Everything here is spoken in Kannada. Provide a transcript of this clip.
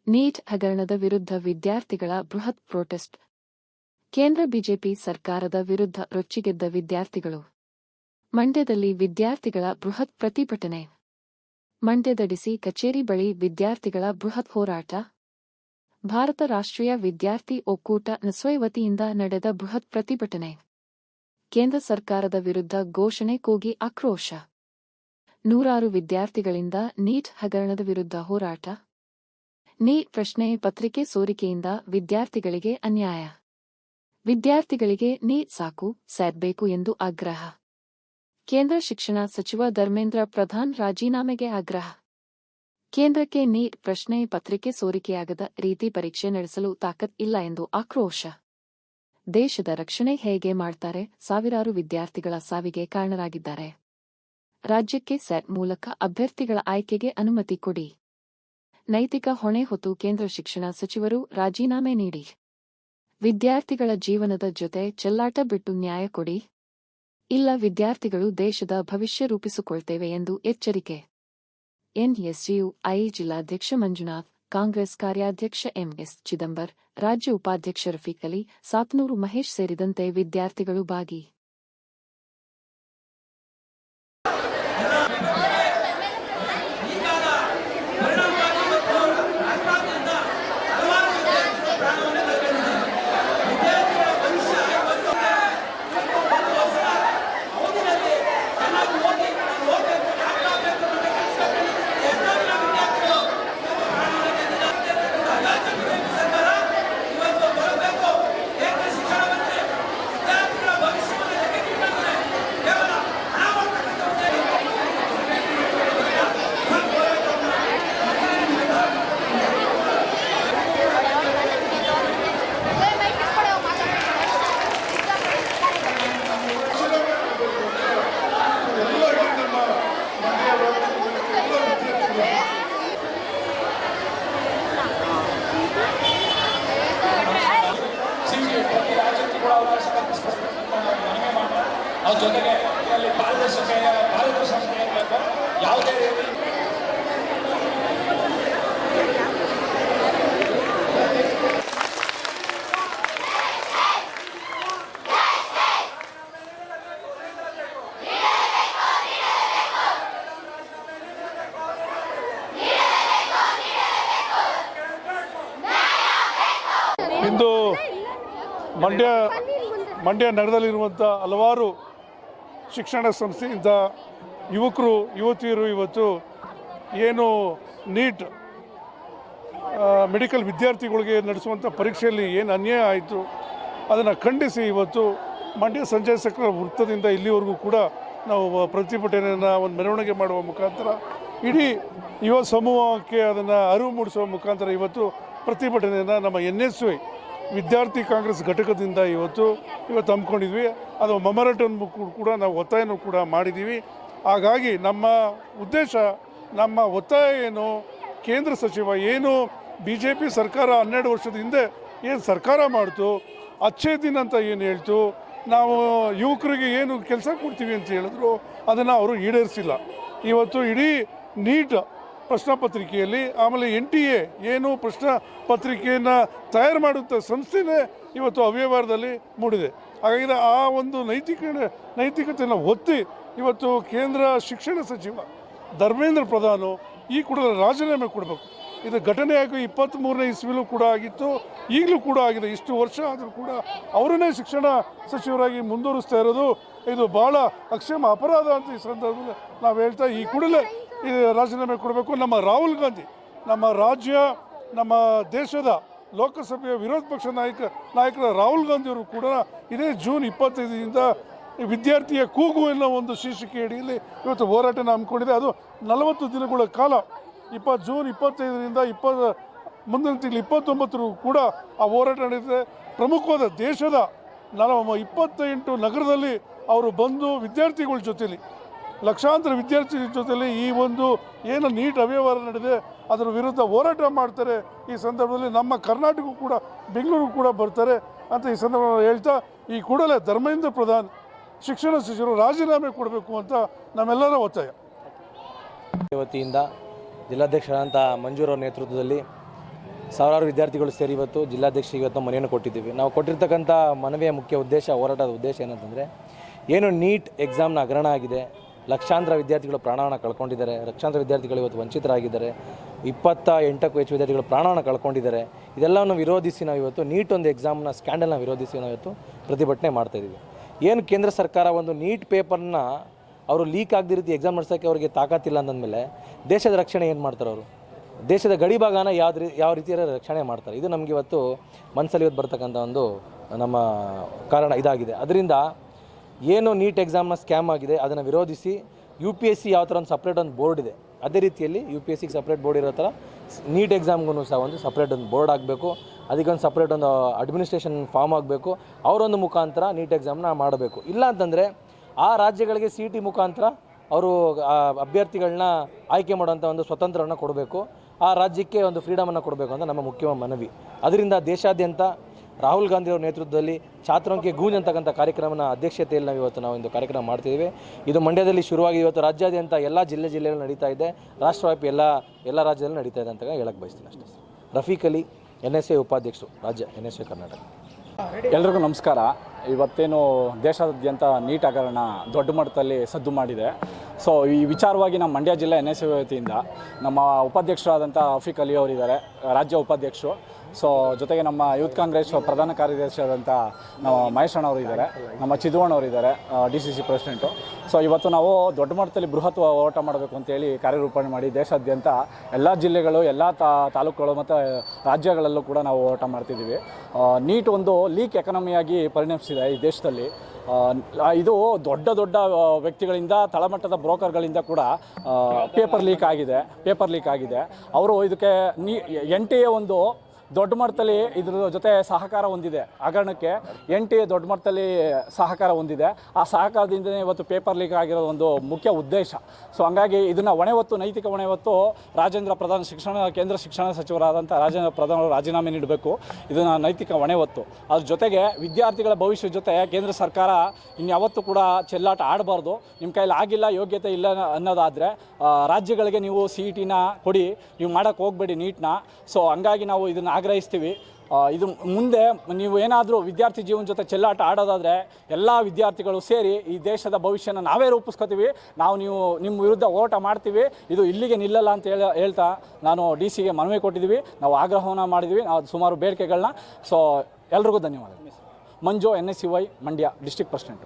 ನೀಟ್ ಹಗರಣದ ವಿರುದ್ಧ ವಿದ್ಯಾರ್ಥಿಗಳ ಬೃಹತ್ ಪ್ರೊಟೆಸ್ಟ್. ಕೇಂದ್ರ ಬಿಜೆಪಿ ಸರ್ಕಾರದ ವಿರುದ್ಧ ರೊಚ್ಚಿಗೆದ್ದ ವಿದ್ಯಾರ್ಥಿಗಳು. ಮಂಡ್ಯದಲ್ಲಿ ವಿದ್ಯಾರ್ಥಿಗಳ ಬೃಹತ್ ಪ್ರತಿಭಟನೆ. ಮಂಡ್ಯದ ಡಿಸಿ ಕಚೇರಿ ಬಳಿ ವಿದ್ಯಾರ್ಥಿಗಳ ಬೃಹತ್ ಹೋರಾಟ. ಭಾರತ ರಾಷ್ಟ್ರೀಯ ವಿದ್ಯಾರ್ಥಿ ಒಕ್ಕೂಟ ನಸ್ವೈ ವತಿಯಿಂದ ನಡೆದ ಬೃಹತ್ ಪ್ರತಿಭಟನೆ. ಕೇಂದ್ರ ಸರ್ಕಾರದ ವಿರುದ್ಧ ಘೋಷಣೆ ಕೂಗಿ ಆಕ್ರೋಶ. ನೂರಾರು ವಿದ್ಯಾರ್ಥಿಗಳಿಂದ ನೀಟ್ ಹಗರಣದ ವಿರುದ್ಧ ಹೋರಾಟ. ನೀಟ್ ಪ್ರಶ್ನೆ ಪತ್ರಿಕೆ ಸೋರಿಕೆಯಿಂದ ವಿದ್ಯಾರ್ಥಿಗಳಿಗೆ ಅನ್ಯಾಯ. ವಿದ್ಯಾರ್ಥಿಗಳಿಗೆ ನೀಟ್ ಸಾಕು, ಸ್ಯಾಟ್ ಬೇಕು ಎಂದು ಆಗ್ರಹ. ಕೇಂದ್ರ ಶಿಕ್ಷಣ ಸಚಿವ ಧರ್ಮೇಂದ್ರ ಪ್ರಧಾನ್ ರಾಜೀನಾಮೆಗೆ ಆಗ್ರಹ. ಕೇಂದ್ರಕ್ಕೆ ನೀಟ್ ಪ್ರಶ್ನೆ ಪತ್ರಿಕೆ ಸೋರಿಕೆಯಾಗದ ರೀತಿ ಪರೀಕ್ಷೆ ನಡೆಸಲು ತಾಕತ್ ಇಲ್ಲ ಎಂದು ಆಕ್ರೋಶ. ದೇಶದ ರಕ್ಷಣೆ ಹೇಗೆ ಮಾಡ್ತಾರೆ? ಸಾವಿರಾರು ವಿದ್ಯಾರ್ಥಿಗಳ ಸಾವಿಗೆ ಕಾರಣರಾಗಿದ್ದಾರೆ. ರಾಜ್ಯಕ್ಕೆ ಸ್ಯಾಟ್ ಮೂಲಕ ಅಭ್ಯರ್ಥಿಗಳ ಆಯ್ಕೆಗೆ ಅನುಮತಿ ಕೊಡಿ. ನೈತಿಕ ಹೊಣೆ ಹೊತ್ತು ಕೇಂದ್ರ ಶಿಕ್ಷಣ ಸಚಿವರು ರಾಜೀನಾಮೆ ನೀಡಿ. ವಿದ್ಯಾರ್ಥಿಗಳ ಜೀವನದ ಜೊತೆ ಚೆಲ್ಲಾಟ ಬಿಟ್ಟು ನ್ಯಾಯ ಕೊಡಿ. ಇಲ್ಲ ವಿದ್ಯಾರ್ಥಿಗಳು ದೇಶದ ಭವಿಷ್ಯ ರೂಪಿಸಿಕೊಳ್ತೇವೆ ಎಂದು ಎಚ್ಚರಿಕೆ. ಎನ್ಎಸ್ಯುಐ ಜಿಲ್ಲಾಧ್ಯಕ್ಷ ಮಂಜುನಾಥ್, ಕಾಂಗ್ರೆಸ್ ಕಾರ್ಯಾಧ್ಯಕ್ಷ ಎಂಎಸ್ ಚಿದಂಬರ್, ರಾಜ್ಯ ಉಪಾಧ್ಯಕ್ಷ ರಫೀಕ್ ಅಲಿ, ಸಾತ್ನೂರು ಮಹೇಶ್ ಸೇರಿದಂತೆ ವಿದ್ಯಾರ್ಥಿಗಳು ಭಾಗಿ. ಜೊತೆಗೆ ಇದರಲ್ಲಿ ಪಾರದರ್ಶಕತೆ ಇರಬೇಕು. ಯಾವುದೇ ರೀತಿ ಇಂದು ಮಂಡ್ಯ ನಗರದಲ್ಲಿರುವಂಥ ಹಲವಾರು ಶಿಕ್ಷಣ ಸಂಸ್ಥೆಯಿಂದ ಯುವಕರು ಯುವತಿಯರು ಇವತ್ತು ಏನು ನೀಟ್ ಮೆಡಿಕಲ್ ವಿದ್ಯಾರ್ಥಿಗಳಿಗೆ ನಡೆಸುವಂಥ ಪರೀಕ್ಷೆಯಲ್ಲಿ ಏನು ಅನ್ಯಾಯ ಆಯಿತು ಅದನ್ನು ಖಂಡಿಸಿ ಇವತ್ತು ಮಂಡ್ಯ ಸಂಜಯ್ ಸಕ್ರ ವೃತ್ತದಿಂದ ಇಲ್ಲಿವರೆಗೂ ಕೂಡ ನಾವು ಪ್ರತಿಭಟನೆಯನ್ನು ಒಂದು ಮೆರವಣಿಗೆ ಮಾಡುವ ಮುಖಾಂತರ ಇಡೀ ಯುವ ಸಮೂಹಕ್ಕೆ ಅದನ್ನು ಅರಿವು ಮೂಡಿಸುವ ಮುಖಾಂತರ ಇವತ್ತು ಪ್ರತಿಭಟನೆಯನ್ನು ನಮ್ಮ NSY ವಿದ್ಯಾರ್ಥಿ ಕಾಂಗ್ರೆಸ್ ಘಟಕದಿಂದ ಇವತ್ತು ಹಮ್ಮಿಕೊಂಡಿದ್ವಿ. ಅದು ಮೆಮೊರಾಂಡಮ್ ಕೂಡ ನಾವು ಒತ್ತಾಯನೂ ಕೂಡ ಮಾಡಿದ್ದೀವಿ. ಹಾಗಾಗಿ ನಮ್ಮ ಉದ್ದೇಶ, ನಮ್ಮ ಒತ್ತಾಯ ಏನು, ಕೇಂದ್ರ ಸಚಿವ ಏನು BJP ಸರ್ಕಾರ 12 ವರ್ಷದ ಹಿಂದೆ ಏನು ಸರ್ಕಾರ ಮಾಡ್ತು, ಅಚ್ಚೇ ದಿನ ಅಂತ ಏನು ಹೇಳ್ತು, ನಾವು ಯುವಕರಿಗೆ ಏನು ಕೆಲಸ ಕೊಡ್ತೀವಿ ಅಂತ ಹೇಳಿದ್ರು, ಅದನ್ನು ಅವರು ಈಡೇರಿಸಿಲ್ಲ. ಇವತ್ತು ಇಡೀ ನೀಟ್ ಪ್ರಶ್ನೆ ಪತ್ರಿಕೆಯಲ್ಲಿ ಆಮೇಲೆ NTA ಏನು ಪ್ರಶ್ನೆ ಪತ್ರಿಕೆಯನ್ನು ತಯಾರು ಮಾಡುವಂಥ ಸಂಸ್ಥೆನೇ ಇವತ್ತು ಅವ್ಯವಹಾರದಲ್ಲಿ ಮೂಡಿದೆ. ಹಾಗಾಗಿ ಆ ಒಂದು ನೈತಿಕತೆಯನ್ನು ಒತ್ತಿ ಇವತ್ತು ಕೇಂದ್ರ ಶಿಕ್ಷಣ ಸಚಿವ ಧರ್ಮೇಂದ್ರ ಪ್ರಧಾನ್ ಈ ಕೂಡಲೇ ರಾಜೀನಾಮೆ ಕೊಡಬೇಕು. ಇದು ಘಟನೆಯಾಗಿ 23ನೇ ಇಸ್ವಿಲೂ ಕೂಡ ಆಗಿತ್ತು, ಈಗಲೂ ಕೂಡ ಆಗಿದೆ. ಇಷ್ಟು ವರ್ಷ ಆದರೂ ಕೂಡ ಅವರನ್ನೇ ಶಿಕ್ಷಣ ಸಚಿವರಾಗಿ ಮುಂದುವರಿಸ್ತಾ ಇರೋದು ಇದು ಭಾಳ ಅಕ್ಷಮ ಅಪರಾಧ ಅಂತ ಈ ಸಂದರ್ಭದಲ್ಲಿ ನಾವು ಹೇಳ್ತಾ ಈ ಕೂಡಲೇ ಈ ರಾಜೀನಾಮೆ ಕೊಡಬೇಕು. ನಮ್ಮ ರಾಹುಲ್ ಗಾಂಧಿ, ನಮ್ಮ ರಾಜ್ಯ, ನಮ್ಮ ದೇಶದ ಲೋಕಸಭೆಯ ವಿರೋಧ ಪಕ್ಷ ನಾಯಕರ ರಾಹುಲ್ ಗಾಂಧಿಯವರು ಕೂಡ ಇದೇ ಜೂನ್ 25ರಿಂದ ವಿದ್ಯಾರ್ಥಿಯ ಕೂಗು ಎನ್ನುವ ಒಂದು ಶೀರ್ಷಿಕೆ ಅಡಿಯಲ್ಲಿ ಇವತ್ತು ಹೋರಾಟನ ಹಮ್ಮಿಕೊಂಡಿದೆ. ಅದು 40 ದಿನಗಳ ಕಾಲ ಜೂನ್ 25ರಿಂದ ಮುಂದಿನ ತಿಂಗಳು 29 ಕೂಡ ಆ ಹೋರಾಟ ನಡೆದಿದೆ. ಪ್ರಮುಖವಾದ ದೇಶದ 28 ನಗರದಲ್ಲಿ ಅವರು ಬಂದು ವಿದ್ಯಾರ್ಥಿಗಳ ಜೊತೆಲಿ ಲಕ್ಷಾಂತರ ವಿದ್ಯಾರ್ಥಿಗಳ ಜೊತೆಲಿ ಈ ಒಂದು ಏನು ನೀಟ್ ಅವ್ಯವಹಾರ ನಡೆದಿದೆ ಅದರ ವಿರುದ್ಧ ಹೋರಾಟ ಮಾಡ್ತಾರೆ. ಈ ಸಂದರ್ಭದಲ್ಲಿ ನಮ್ಮ ಕರ್ನಾಟಕ ಕೂಡ ಬೆಂಗಳೂರು ಕೂಡ ಬರ್ತಾರೆ ಅಂತ ಈ ಸಂದರ್ಭದಲ್ಲಿ ಹೇಳ್ತಾ ಈ ಕೂಡಲೇ ಧರ್ಮೇಂದ್ರ ಪ್ರಧಾನ್ ಶಿಕ್ಷಣ ಸಚಿವರು ರಾಜೀನಾಮೆ ಕೊಡಬೇಕು ಅಂತ ನಮ್ಮೆಲ್ಲರ ಒತ್ತಾಯ. ವತಿಯಿಂದ ಜಿಲ್ಲಾಧ್ಯಕ್ಷರಾದಂಥ ಮಂಜೂರವರ ನೇತೃತ್ವದಲ್ಲಿ ಸಾವಿರಾರು ವಿದ್ಯಾರ್ಥಿಗಳು ಸೇರಿ ಇವತ್ತು ಜಿಲ್ಲಾಧ್ಯಕ್ಷರಿಗೆ ಇವತ್ತು ಮನೆಯನ್ನು ಕೊಟ್ಟಿದ್ದೀವಿ. ನಾವು ಕೊಟ್ಟಿರ್ತಕ್ಕಂಥ ಮನವಿಯ ಮುಖ್ಯ ಉದ್ದೇಶ, ಹೋರಾಟದ ಉದ್ದೇಶ ಏನಂತಂದರೆ, ಏನು ನೀಟ್ ಎಕ್ಸಾಮ್ನ ಹಗರಣ ಆಗಿದೆ, ಲಕ್ಷಾಂತರ ವಿದ್ಯಾರ್ಥಿಗಳು ಪ್ರಾಣವನ್ನು ಕಳ್ಕೊಂಡಿದ್ದಾರೆ, ಲಕ್ಷಾಂತರ ವಿದ್ಯಾರ್ಥಿಗಳು ಇವತ್ತು ವಂಚಿತರಾಗಿದ್ದಾರೆ, 28ಕ್ಕೂ ಹೆಚ್ಚು ವಿದ್ಯಾರ್ಥಿಗಳು ಪ್ರಾಣವನ್ನು ಕಳ್ಕೊಂಡಿದ್ದಾರೆ. ಇದೆಲ್ಲವನ್ನು ವಿರೋಧಿಸಿ ನಾವು ಇವತ್ತು ನೀಟ್ ಒಂದು ಎಕ್ಸಾಮ್ನ ಸ್ಕ್ಯಾಂಡಲ್ನ ವಿರೋಧಿಸಿ ನಾವು ಇವತ್ತು ಪ್ರತಿಭಟನೆ ಮಾಡ್ತಾಯಿದ್ದೀವಿ. ಏನು ಕೇಂದ್ರ ಸರ್ಕಾರ ಒಂದು ನೀಟ್ ಪೇಪರ್ನ ಅವರು ಲೀಕ್ ಆಗದ ರೀತಿ ಎಕ್ಸಾಮ್ ನಡೆಸೋಕ್ಕೆ ಅವರಿಗೆ ತಾಕತ್ತಿಲ್ಲ ಅಂದಮೇಲೆ ದೇಶದ ರಕ್ಷಣೆ ಏನು ಮಾಡ್ತಾರೆ? ಅವರು ದೇಶದ ಗಡಿ ಭಾಗನ ಯಾವ ರೀತಿಯ ರಕ್ಷಣೆ ಮಾಡ್ತಾರೆ? ಇದು ನಮಗೆ ಇವತ್ತು ಮನಸ್ಸಲ್ಲಿ ಇವತ್ತು ಬರ್ತಕ್ಕಂಥ ಒಂದು ನಮ್ಮ ಕಾರಣ ಇದಾಗಿದೆ. ಅದರಿಂದ ಏನು ನೀಟ್ ಎಕ್ಸಾಮ್ನ ಸ್ಕ್ಯಾಮ್ ಆಗಿದೆ ಅದನ್ನು ವಿರೋಧಿಸಿ UPSC ಯಾವ ಥರ ಒಂದು ಸಪ್ರೇಟ್ ಒಂದು ಬೋರ್ಡ್ ಇದೆ, ಅದೇ ರೀತಿಯಲ್ಲಿ UPSCಗೆ ಸಪ್ರೇಟ್ ಬೋರ್ಡ್ ಇರೋ ಥರ ನೀಟ್ ಎಕ್ಸಾಮ್ಗೂ ಸಹ ಒಂದು ಸಪ್ರೇಟ್ ಒಂದು ಬೋರ್ಡ್ ಆಗಬೇಕು. ಅದಕ್ಕೊಂದು ಸಪ್ರೇಟ್ ಒಂದು ಅಡ್ಮಿನಿಸ್ಟ್ರೇಷನ್ ಫಾರ್ಮ್ ಆಗಬೇಕು. ಅವರೊಂದು ಮುಖಾಂತರ ನೀಟ್ ಎಕ್ಸಾಮ್ನ ಮಾಡಬೇಕು. ಇಲ್ಲ ಅಂತಂದರೆ ಆ ರಾಜ್ಯಗಳಿಗೆ CET ಮುಖಾಂತರ ಅವರು ಅಭ್ಯರ್ಥಿಗಳನ್ನ ಆಯ್ಕೆ ಮಾಡುವಂಥ ಒಂದು ಸ್ವತಂತ್ರವನ್ನು ಕೊಡಬೇಕು. ಆ ರಾಜ್ಯಕ್ಕೆ ಒಂದು ಫ್ರೀಡಮನ್ನು ಕೊಡಬೇಕು ಅಂತ ನಮ್ಮ ಮುಖ್ಯ ಮನವಿ. ಅದರಿಂದ ದೇಶಾದ್ಯಂತ ರಾಹುಲ್ ಗಾಂಧಿ ಅವರ ನೇತೃತ್ವದಲ್ಲಿ ಛಾತ್ರೋಂಕೆ ಗೂಂಜ್ ಅಂತಕ್ಕಂಥ ಕಾರ್ಯಕ್ರಮನ ಅಧ್ಯಕ್ಷತೆಯಲ್ಲಿ ನಾವು ಒಂದು ಕಾರ್ಯಕ್ರಮ ಮಾಡ್ತಿದ್ದೀವಿ. ಇದು ಮಂಡ್ಯದಲ್ಲಿ ಶುರುವಾಗಿ ಇವತ್ತು ರಾಜ್ಯಾದ್ಯಂತ ಎಲ್ಲ ಜಿಲ್ಲೆಗಳು ನಡೀತಾ ಇದೆ, ರಾಷ್ಟ್ರವ್ಯಾಪಿ ಎಲ್ಲ ರಾಜ್ಯದಲ್ಲಿ ನಡೀತಾ ಇದೆ ಅಂತ ಹೇಳಕ್ಕೆ ಬಯಸ್ತೀನಿ ಅಷ್ಟೇ. ರಫೀಕ್ ಅಲಿ, NSA ಉಪಾಧ್ಯಕ್ಷರು, ರಾಜ್ಯ NSA ಕರ್ನಾಟಕ. ಎಲ್ರಿಗೂ ನಮಸ್ಕಾರ. ಇವತ್ತೇನು ದೇಶಾದ್ಯಂತ ನೀಟ್ ಹಗರಣ ದೊಡ್ಡ ಮಟ್ಟದಲ್ಲಿ ಸದ್ದು ಮಾಡಿದೆ. ಸೊ ಈ ವಿಚಾರವಾಗಿ ನಮ್ಮ ಮಂಡ್ಯ ಜಿಲ್ಲೆ NSA ವತಿಯಿಂದ ನಮ್ಮ ಉಪಾಧ್ಯಕ್ಷರಾದಂಥ ರಫೀಕ್ ಅಲಿ ಅವರಿದ್ದಾರೆ, ರಾಜ್ಯ ಉಪಾಧ್ಯಕ್ಷರು. ಸೊ ಜೊತೆಗೆ ನಮ್ಮ ಯೂತ್ ಕಾಂಗ್ರೆಸ್ ಪ್ರಧಾನ ಕಾರ್ಯದರ್ಶಿಯಾದಂಥ ನಮ್ಮ ಮಹೇಶ್ ಅಣ್ಣ ಅವರು ಇದ್ದಾರೆ, ನಮ್ಮ ಚಿದುವಣ್ಣ ಅವರಿದ್ದಾರೆ, DCC ಪ್ರೆಸಿಡೆಂಟು. ಸೊ ಇವತ್ತು ನಾವು ದೊಡ್ಡ ಮಟ್ಟದಲ್ಲಿ ಬೃಹತ್ ಹೋರಾಟ ಮಾಡಬೇಕು ಅಂತೇಳಿ ಕಾರ್ಯರೂಪಣೆ ಮಾಡಿ ದೇಶಾದ್ಯಂತ ಎಲ್ಲ ಜಿಲ್ಲೆಗಳು, ಎಲ್ಲ ತಾಲೂಕುಗಳು ಮತ್ತು ರಾಜ್ಯಗಳಲ್ಲೂ ಕೂಡ ನಾವು ಹೋರಾಟ ಮಾಡ್ತಿದ್ದೀವಿ. ನೀಟ್ ಒಂದು ಲೀಕ್ ಎಕಾನಮಿಯಾಗಿ ಪರಿಣಮಿಸಿದೆ ಈ ದೇಶದಲ್ಲಿ. ಇದು ದೊಡ್ಡ ವ್ಯಕ್ತಿಗಳಿಂದ, ತಳಮಟ್ಟದ ಬ್ರೋಕರ್ಗಳಿಂದ ಕೂಡ ಪೇಪರ್ ಲೀಕ್ ಆಗಿದೆ. ಅವರು ಇದಕ್ಕೆ NTA ಒಂದು ದೊಡ್ಡ ಮಟ್ಟದಲ್ಲಿ ಇದ್ರ ಜೊತೆ ಸಹಕಾರ ಹೊಂದಿದೆ. ಹಗರಣಕ್ಕೆ NTA ದೊಡ್ಡ ಮಟ್ಟದಲ್ಲಿ ಸಹಕಾರ ಹೊಂದಿದೆ. ಆ ಸಹಕಾರದಿಂದಲೇ ಇವತ್ತು ಪೇಪರ್ ಲೀಕ್ ಆಗಿರೋ ಒಂದು ಮುಖ್ಯ ಉದ್ದೇಶ. ಸೊ ಹಂಗಾಗಿ ಇದನ್ನು ನೈತಿಕ ಹೊಣೆ ಹೊತ್ತು ಕೇಂದ್ರ ಶಿಕ್ಷಣ ಸಚಿವರಾದಂಥ ರಾಜೇಂದ್ರ ಪ್ರಧಾನ್ ಅವರು ರಾಜೀನಾಮೆ ನೀಡಬೇಕು. ಇದನ್ನು ನೈತಿಕ ಹೊಣೆ ಹೊತ್ತು. ಅದ್ರ ಜೊತೆಗೆ ವಿದ್ಯಾರ್ಥಿಗಳ ಭವಿಷ್ಯದ ಜೊತೆ ಕೇಂದ್ರ ಸರ್ಕಾರ ಇನ್ಯಾವತ್ತೂ ಕೂಡ ಚೆಲ್ಲಾಟ ಆಡಬಾರ್ದು. ನಿಮ್ಮ ಕೈಲಿ ಆಗಿಲ್ಲ, ಯೋಗ್ಯತೆ ಇಲ್ಲ ಅನ್ನೋದಾದರೆ ರಾಜ್ಯಗಳಿಗೆ ನೀವು CETನ ಕೊಡಿ, ನೀವು ಮಾಡೋಕ್ಕೆ ಹೋಗಬೇಡಿ ನೀಟ್ನ. ಸೊ ಹಂಗಾಗಿ ನಾವು ಇದನ್ನು ಆಗ್ರಹಿಸ್ತೀವಿ. ಇದು ಮುಂದೆ ನೀವು ಏನಾದರೂ ವಿದ್ಯಾರ್ಥಿ ಜೀವನ ಜೊತೆ ಚೆಲ್ಲಾಟ ಆಡೋದಾದರೆ ಎಲ್ಲ ವಿದ್ಯಾರ್ಥಿಗಳು ಸೇರಿ ಈ ದೇಶದ ಭವಿಷ್ಯನ ನಾವೇ ರೂಪಿಸ್ಕೊತೀವಿ. ನೀವು ನಿಮ್ಮ ವಿರುದ್ಧ ಹೋರಾಟ ಮಾಡ್ತೀವಿ. ಇದು ಇಲ್ಲಿಗೆ ನಿಲ್ಲಲ್ಲ ಅಂತ ಹೇಳ್ತಾ ನಾನು DC ಮನವಿ ಕೊಟ್ಟಿದ್ದೀವಿ. ನಾವು ಆಗ್ರಹವನ್ನು ಮಾಡಿದ್ವಿ, ನಾವು ಸುಮಾರು ಬೇಡಿಕೆಗಳನ್ನ. ಸೊ ಎಲ್ರಿಗೂ ಧನ್ಯವಾದ. ಮಂಜು, NSCY ಮಂಡ್ಯ ಡಿಸ್ಟ್ರಿಕ್ಟ್ ಪ್ರೆಸಿಡೆಂಟ್.